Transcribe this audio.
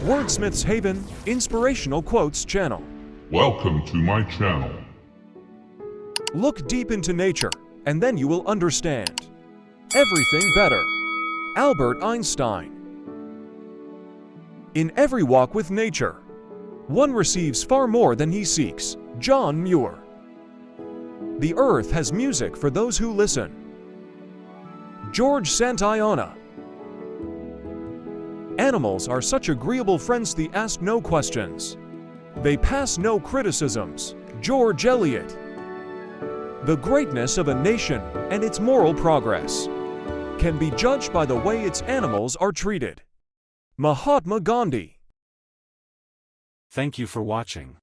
Wordsmith's Haven, Inspirational Quotes channel. Welcome to my channel. Look deep into nature, and then you will understand everything better. Albert Einstein. In every walk with nature, one receives far more than he seeks. John Muir. The earth has music for those who listen. George Santayana. Animals are such agreeable friends they ask no questions. They pass no criticisms. George Eliot. The greatness of a nation and its moral progress can be judged by the way its animals are treated. Mahatma Gandhi. Thank you for watching.